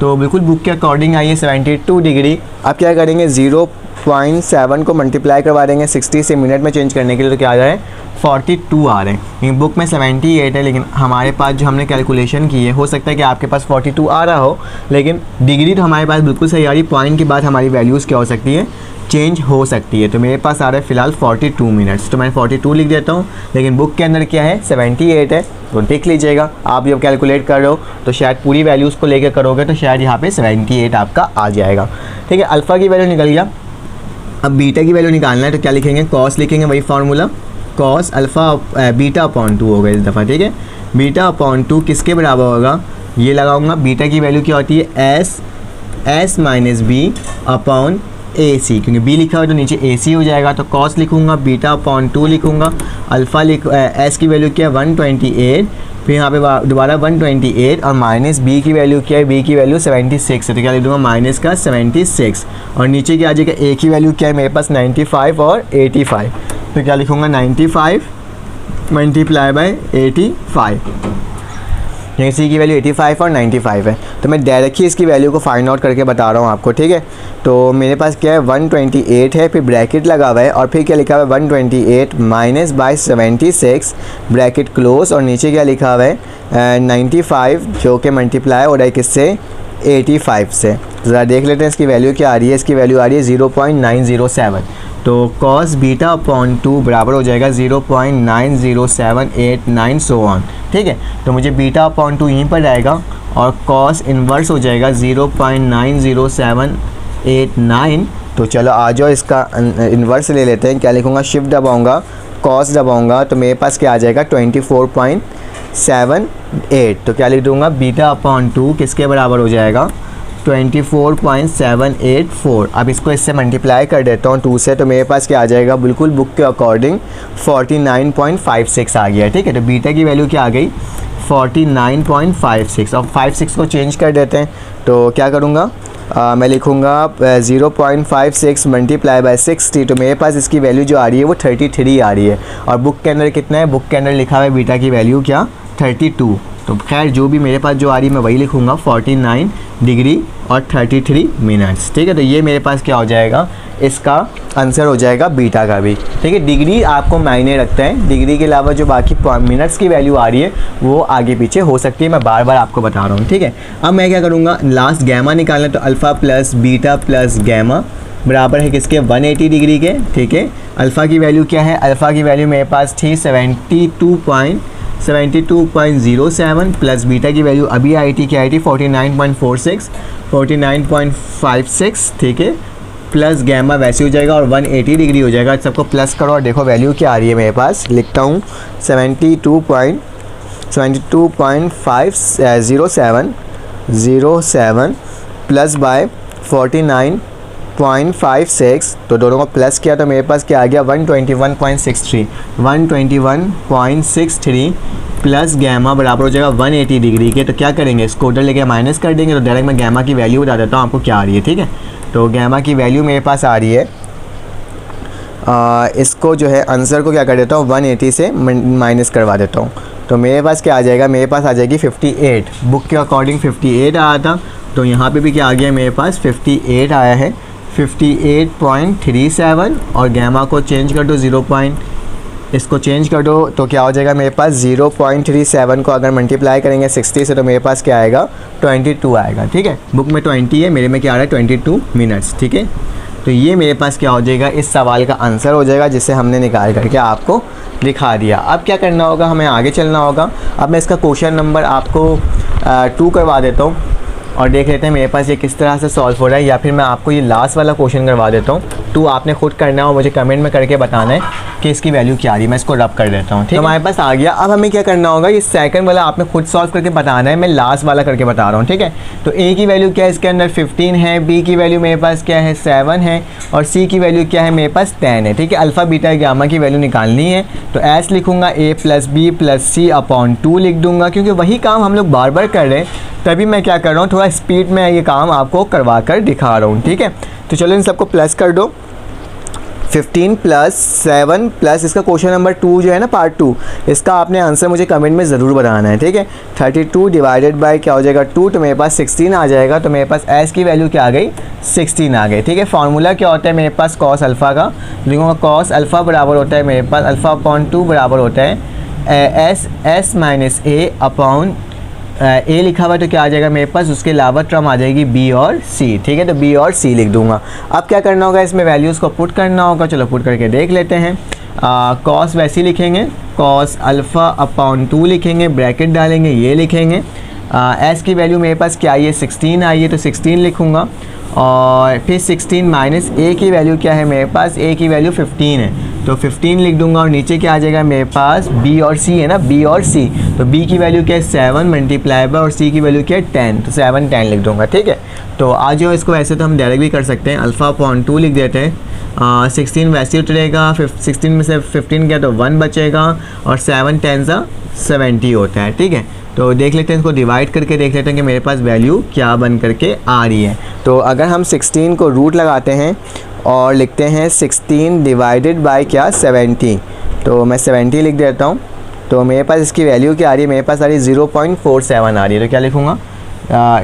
तो बिल्कुल बुक के अकॉर्डिंग आई है 72 डिग्री। अब क्या करेंगे 0.7 को मल्टीप्लाई करवा देंगे 60 से मिनट में चेंज करने के लिए, तो क्या आ रहा है 42 आ रहे हैं। लेकिन बुक में 78 है, लेकिन हमारे पास जो हमने कैलकुलेशन की है, हो सकता है कि आपके पास 42 आ रहा हो, लेकिन डिग्री तो हमारे पास बिल्कुल सही आ रही। पॉइंट के बाद हमारी वैल्यूज़ क्या हो सकती है चेंज हो सकती है। तो मेरे पास आ रहा है फ़िलहाल 42 मिनट्स, तो मैं 42 लिख देता हूँ, लेकिन बुक के अंदर क्या है 78 है, तो देख लीजिएगा। आप जब कैलकुलेट कर रहे हो तो शायद पूरी वैल्यूज़ को लेकर करोगे तो शायद यहाँ पे 78 आपका आ जाएगा, ठीक है। अल्फ़ा की वैल्यू निकल गया। अब बीटा की वैल्यू निकालना है, तो क्या लिखेंगे कॉस लिखेंगे, वही formula cos alpha beta upon 2 होगा इस दफ़ा, ठीक है। बीटा अपॉन 2 किसके बराबर होगा, ये लगाऊंगा। बीटा की वैल्यू क्या होती है S minus B upon A सी, क्योंकि बी लिखा हो तो नीचे ए सी हो जाएगा। तो कॉस लिखूंगा, बीटा अपॉन 2 लिखूंगा, अल्फ़ा एस की वैल्यू क्या है 128, फिर यहाँ पे दोबारा 128 और माइनस बी की वैल्यू क्या है, बी की वैल्यू 76 है, तो क्या लिख दूँगा माइनस का 76, और नीचे क्या आ जाएगा ए की वैल्यू क्या है मेरे पास 95 और 85, तो क्या लिखूँगा 95 मल्टीप्लाई बाय 85, यहाँ सी की वैल्यू 85 और 95 है। तो मैं डायरेक्ट ही इसकी वैल्यू को फाइंड आउट करके बता रहा हूँ आपको, ठीक है। तो मेरे पास क्या है 128 है, फिर ब्रैकेट लगा हुआ है, और फिर क्या लिखा हुआ है 128 माइनस बाय 76 ब्रैकेट क्लोज, और नीचे क्या लिखा हुआ है 95 जो कि मल्टीप्लाई हो रहा है किससे 85 से। ज़रा देख लेते हैं इसकी वैल्यू क्या आ रही है। इसकी वैल्यू आ रही है 0.907। तो कॉस बीटा अपॉन 2 बराबर हो जाएगा 0.90789 सो ऑन, ठीक है। तो मुझे बीटा अपॉन 2 यहीं पर आएगा, और कॉस इन्वर्स हो जाएगा 0.90789। तो चलो आ जाओ इसका इन्वर्स ले लेते हैं। क्या लिखूँगा शिफ्ट दबाऊँगा, कॉस दबाऊँगा, तो मेरे पास क्या आ जाएगा 24.78। तो क्या लिख दूँगा बीटा अपॉन 2 किसके बराबर हो जाएगा 24.784। अब इसको इससे मल्टीप्लाई कर देता हूँ 2 से, तो मेरे पास क्या आ जाएगा बिल्कुल बुक के अकॉर्डिंग 49.56 आ गया, ठीक है। तो बीटा की वैल्यू क्या आ गई 49.56, और 56 को चेंज कर देते हैं। तो क्या करूँगा मैं लिखूँगा 0.56 मल्टीप्लाई बाय 60, तो मेरे पास इसकी वैल्यू जो आ रही है वो 33 आ रही है। और बुक के अंदर कितना है, बुक के अंदर लिखा हुआ है बीटा की वैल्यू क्या 32, तो खैर जो भी मेरे पास जो आ रही है मैं वही लिखूँगा 49 डिग्री और 33 मिनट्स। ठीक है, तो ये मेरे पास क्या हो जाएगा, इसका आंसर हो जाएगा बीटा का भी। ठीक है, डिग्री आपको मायने रखता है, डिग्री के अलावा जो बाकी मिनट्स की वैल्यू आ रही है वो आगे पीछे हो सकती है, मैं बार बार आपको बता रहा हूँ। ठीक है, अब मैं क्या करूँगा, लास्ट गैमा निकालना, तो alpha plus beta plus gamma बराबर है किसके, 180 डिग्री के। ठीक है, अल्फ़ा की वैल्यू क्या है, अल्फ़ा की वैल्यू मेरे पास थी 72.07 प्लस बीटा की वैल्यू अभी आई थी, क्या आई थी 49.56। ठीक है, प्लस गैमा वैसे हो जाएगा और 180 डिग्री हो जाएगा। सबको प्लस करो और देखो वैल्यू क्या आ रही है मेरे पास, लिखता हूँ 72.507 प्लस बाय 49.56, तो दोनों को प्लस किया तो मेरे पास क्या आ गया 121.63 प्लस गैमा बराबर हो जाएगा 180 डिग्री के। तो क्या करेंगे, इसको उधर लेके माइनस कर देंगे, तो डायरेक्ट मैं गैमा की वैल्यू बता देता हूँ आपको क्या आ रही है। ठीक है, तो गैमा की वैल्यू मेरे पास आ रही है, इसको जो है आंसर को क्या कर देता हूँ 180 से माइनस करवा देता हूँ, तो मेरे पास क्या आ जाएगा, मेरे पास आ जाएगी 58। बुक के अकॉर्डिंग 58 आया था, तो यहाँ पे भी क्या आ गया मेरे पास 58 आया है, 58.37 और गैमा को चेंज कर दो 0. इसको चेंज कर दो तो क्या हो जाएगा मेरे पास 0.37 को अगर मल्टीप्लाई करेंगे 60 से तो मेरे पास क्या आएगा 22 आएगा। ठीक है, बुक में 20 है, मेरे में क्या आ रहा है 22 मिनट्स। ठीक है, तो ये मेरे पास क्या हो जाएगा, इस सवाल का आंसर हो जाएगा जिसे हमने निकाल करके आपको दिखा दिया। अब क्या करना होगा, हमें आगे चलना होगा। अब मैं इसका क्वेश्चन नंबर आपको 2 करवा देता हूँ और देख लेते हैं मेरे पास ये किस तरह से सॉल्व हो रहा है, या फिर मैं आपको ये लास्ट वाला क्वेश्चन करवा देता हूँ। 2 आपने खुद करना है और मुझे कमेंट में करके बताना है कि इसकी वैल्यू क्या आ रही है। मैं इसको रब कर देता हूँ। ठीक है, हमारे पास आ गया। अब हमें क्या करना होगा, ये सेकंड वाला आपने खुद सॉल्व करके बताना है, मैं लास्ट वाला करके बता रहा हूँ। ठीक है, तो ए की वैल्यू क्या है, इसके अंदर 15 है, बी की वैल्यू मेरे पास क्या है 7 है और सी की वैल्यू क्या है मेरे पास 10 है। ठीक है, अल्फ़ा बीटा गामा की वैल्यू निकालनी है, तो एस लिखूँगा a plus B plus C upon 2 लिख दूंगा, क्योंकि वही काम हम लोग बार बार कर रहे हैं, तभी मैं क्या कर रहा हूँ, थोड़ा स्पीड में ये काम आपको करवा कर दिखा रहा हूँ। ठीक है, तो चलो इन सबको प्लस कर दो, 15 प्लस 7 प्लस इसका क्वेश्चन नंबर 2 जो है ना पार्ट 2, इसका आपने आंसर मुझे कमेंट में ज़रूर बताना है। ठीक है, 32 डिवाइडेड बाय क्या हो जाएगा 2, तो मेरे पास 16 आ जाएगा, तो मेरे पास एस की वैल्यू क्या आ गई 16 आ गई। ठीक है, फार्मूला क्या होता है मेरे पास कॉस अल्फ़ा का, लिखूँगा कॉस अल्फ़ा बराबर होता है मेरे पास अल्फ़ा अपॉन 2 बराबर होता है एस माइनस ए अपॉन ए लिखा हुआ तो क्या आ जाएगा मेरे पास, उसके अलावा टर्म आ जाएगी बी और सी। ठीक है, तो बी और सी लिख दूंगा। अब क्या करना होगा, इसमें वैल्यूज़ को पुट करना होगा। चलो पुट करके देख लेते हैं। कॉस वैसे ही लिखेंगे, कॉस अल्फ़ा अपॉन 2 लिखेंगे, ब्रैकेट डालेंगे, ये लिखेंगे। एस की वैल्यू मेरे पास क्या आई है 16 आई है, तो 16 लिखूँगा और फिर 16 माइनस ए की वैल्यू क्या है मेरे पास, ए की वैल्यू 15 है, तो 15 लिख दूंगा और नीचे क्या आ जाएगा मेरे पास बी और सी है ना, बी और सी, तो बी की वैल्यू क्या है 7 मल्टीप्लाई बाय और सी की वैल्यू क्या है 10, तो 7 10 लिख दूंगा। ठीक है, तो आज जो इसको वैसे तो हम डायरेक्ट भी कर सकते हैं, अल्फ़ा अपॉन 2 लिख देते हैं, 16 वैसे उतरेगा, 16 में से 15 गया तो 1 बचेगा और 7 10 70 होता है। ठीक है, तो देख लेते हैं, इसको डिवाइड करके देख लेते हैं कि मेरे पास वैल्यू क्या बन करके आ रही है। तो अगर हम 16 को रूट लगाते हैं और लिखते हैं 16 डिवाइडेड बाय क्या 70, तो मैं 70 लिख देता हूँ, तो मेरे पास इसकी वैल्यू क्या आ रही है, मेरे पास आ रही है 0.47 आ रही है। तो क्या लिखूँगा,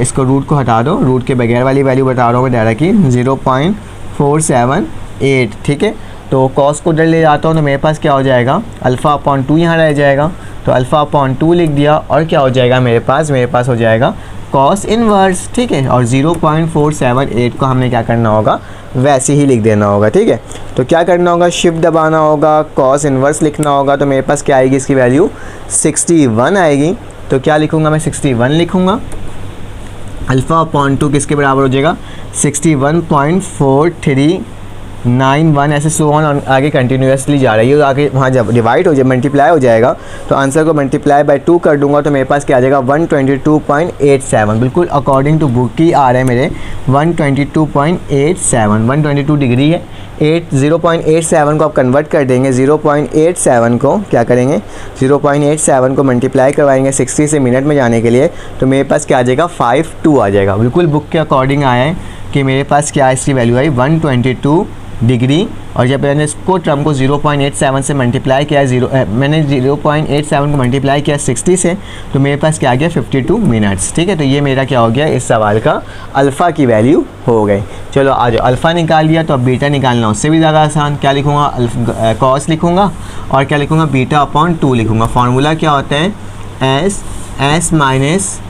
इसको रूट को हटा दो, रूट के बगैर वाली वैल्यू बता रहा हूँ मैं डायरेक्ट की 0.478। ठीक है, तो कॉस को उधर ले जाता हूँ तो मेरे पास क्या हो जाएगा अल्फ़ा अपॉन 2 यहाँ रह जाएगा, तो अल्फ़ा अपॉन 2 लिख दिया और क्या हो जाएगा मेरे पास हो जाएगा कॉस इनवर्स। ठीक है, और 0.478 को हमने क्या करना होगा वैसे ही लिख देना होगा। ठीक है, तो क्या करना होगा, शिफ्ट दबाना होगा, कॉस इनवर्स लिखना होगा, तो मेरे पास क्या आएगी इसकी वैल्यू 61 आएगी। तो क्या लिखूँगा मैं 61 लिखूँगा, अल्फ़ा अपॉन 2 किसके बराबर हो जाएगा 61.4391 ऐसे सो ऑन आगे कंटिन्यूसली जा रही है, आगे वहाँ जब डिवाइड हो जाए मल्टीप्लाई हो जाएगा तो आंसर को मल्टीप्लाई बाय 2 कर दूंगा, तो मेरे पास क्या आ जाएगा 122.87, बिल्कुल अकॉर्डिंग टू बुक ही आ रहे हैं मेरे 122.87, 122 डिग्री है। 0.87 को आप कन्वर्ट कर देंगे, 0.87 को क्या करेंगे 0.87 को मल्टीप्लाई करवाएंगे 60 से मिनट में जाने के लिए, तो मेरे पास क्या आ जाएगा 52 आ जाएगा, बिल्कुल बुक के अकॉर्डिंग आया है कि मेरे पास क्या इसकी वैल्यू आई 122 डिग्री, और जब मैंने इसको टर्म को 0.87 से मल्टीप्लाई किया मैंने 0.87 को मल्टीप्लाई किया 60 से, तो मेरे पास क्या आ गया 52 मिनट्स। ठीक है, तो ये मेरा क्या हो गया इस सवाल का अल्फ़ा की वैल्यू हो गई। चलो आज अल्फ़ा निकाल लिया, तो अब बीटा निकालना उससे भी ज़्यादा आसान। क्या लिखूँगा, कॉस लिखूँगा और क्या लिखूँगा, बीटा अपॉन 2 लिखूँगा। फार्मूला क्या होता है, एस माइनस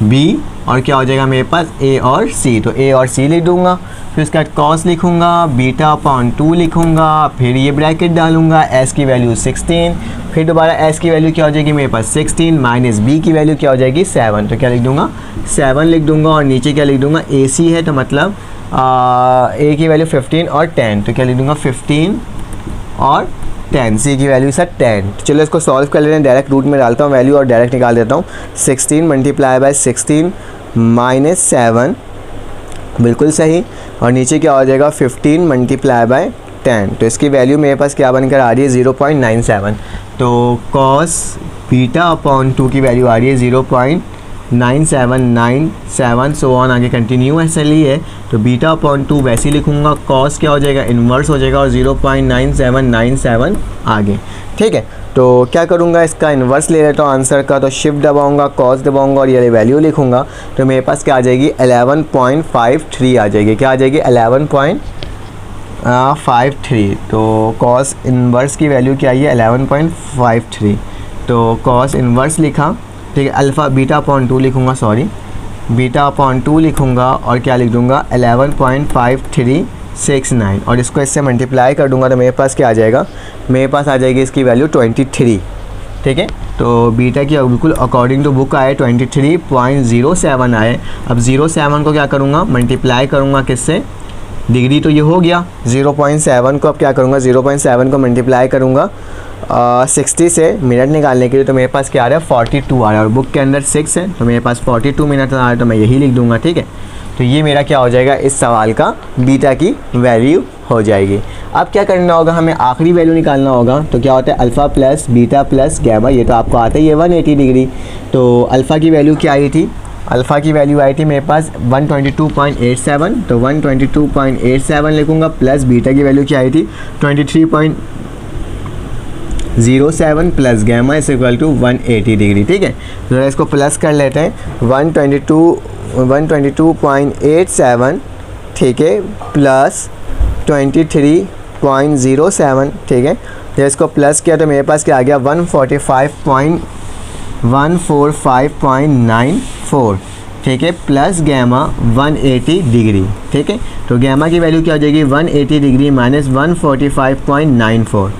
बी, और क्या हो जाएगा मेरे पास ए और सी, तो ए और सी लिख दूंगा। फिर उसका कॉस लिखूंगा, बीटा अपॉन 2 लिखूंगा, फिर ये ब्रैकेट डालूंगा, एस की वैल्यू 16, फिर दोबारा एस की वैल्यू क्या हो जाएगी मेरे पास 16 माइनस बी की वैल्यू क्या हो जाएगी 7, तो क्या लिख दूंगा 7 लिख दूंगा, और नीचे क्या लिख दूंगा ए सी है, तो मतलब ए की वैल्यू 15 और 10, तो क्या लिख दूंगा 15 और 10, सी की वैल्यू सर 10। चलो इसको सॉल्व कर लेते हैं, डायरेक्ट रूट में डालता हूँ वैल्यू और डायरेक्ट निकाल देता हूँ। 16 मल्टीप्लाई बाय 16 माइनस 7, बिल्कुल सही, और नीचे क्या हो जाएगा 15 मल्टीप्लाई बाय 10, तो इसकी वैल्यू मेरे पास क्या बनकर आ रही है 0.97। तो कॉस बीटा अपॉन 2 की वैल्यू आ रही है 0.9797, सो ऑन आगे कंटिन्यू ऐसे ली है, तो बीटा अपॉन 2 वैसे ही लिखूँगा, कॉस क्या हो जाएगा इन्वर्स हो जाएगा और 0.9797 आगे। ठीक है, तो क्या करूँगा इसका इन्वर्स ले लेता हूँ आंसर का, तो शिफ्ट दबाऊँगा, कॉस दबाऊँगा और ये वैल्यू लिखूँगा, तो मेरे पास क्या आ जाएगी 11.53 आ जाएगी। क्या आ जाएगी 11.53, तो कॉस इन्वर्स की वैल्यू क्या आई है 11.53, तो कॉस इन्वर्स लिखा। ठीक है, अल्फ़ा बीटा अपॉन 2 लिखूँगा, सॉरी बीटा अपॉन 2 लिखूँगा और क्या लिख दूँगा 11.5369, और इसको इससे मल्टीप्लाई कर दूँगा, तो मेरे पास क्या आ जाएगा, मेरे पास आ जाएगी इसकी वैल्यू 23। ठीक है, तो बीटा की बिल्कुल अकॉर्डिंग टू बुक आए 23.07 आए। अब 07 को क्या करूँगा मल्टीप्लाई करूँगा किससे, डिग्री तो ये हो गया, 0.7 को अब क्या करूँगा 0.7 को मल्टीप्लाई करूँगा 60 से मिनट निकालने के लिए, तो मेरे पास क्या आ रहा है 42 आ रहा है, और बुक के अंदर 6 है, तो मेरे पास 42 मिनट आ रहा है, तो मैं यही लिख दूँगा। ठीक है, तो ये मेरा क्या हो जाएगा इस सवाल का बीटा की वैल्यू हो जाएगी। अब क्या करना होगा, हमें आखिरी वैल्यू निकालना होगा, तो क्या होता है alpha plus beta plus gamma, ये तो आपको आता ही है 180 डिग्री। तो अल्फ़ा की वैल्यू क्या आई थी, अल्फ़ा की वैल्यू आई थी मेरे पास 122.87, तो 122.87 लिखूँगा, प्लस बीटा की वैल्यू क्या आई थी 23.07 plus gamma is equal to 180 degree. ठीक है, तो इसको प्लस कर लेते हैं 122.87, ठीक है, प्लस 23.07, ठीक है, जब इसको प्लस किया तो मेरे पास क्या आ गया 145.94, ठीक है, प्लस गैमा 180 डिग्री। ठीक है, तो गैमा की वैल्यू क्या हो जाएगी 180 डिग्री माइनस 145.94,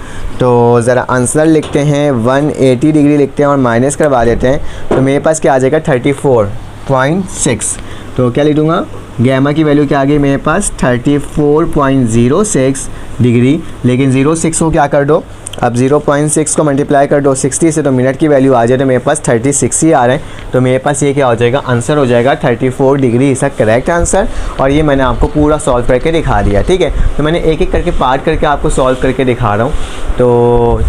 तो ज़रा आंसर लिखते हैं 180 डिग्री लिखते हैं और माइनस करवा देते हैं, तो मेरे पास क्या आ जाएगा 34.6, तो क्या लिख दूँगा गैमा की वैल्यू क्या आ गई मेरे पास 34.06 डिग्री, लेकिन 06 को क्या कर दो, अब 0.6 को मल्टीप्लाई कर दो 60 से, तो मिनट की वैल्यू आ जाए, तो मेरे पास 36 ही आ रहे हैं, तो मेरे पास ये क्या हो जाएगा आंसर हो जाएगा 34 डिग्री, इसका करेक्ट आंसर। और ये मैंने आपको पूरा सॉल्व करके दिखा दिया। ठीक है, तो मैंने एक एक करके पार्ट करके आपको सॉल्व करके दिखा रहा हूँ, तो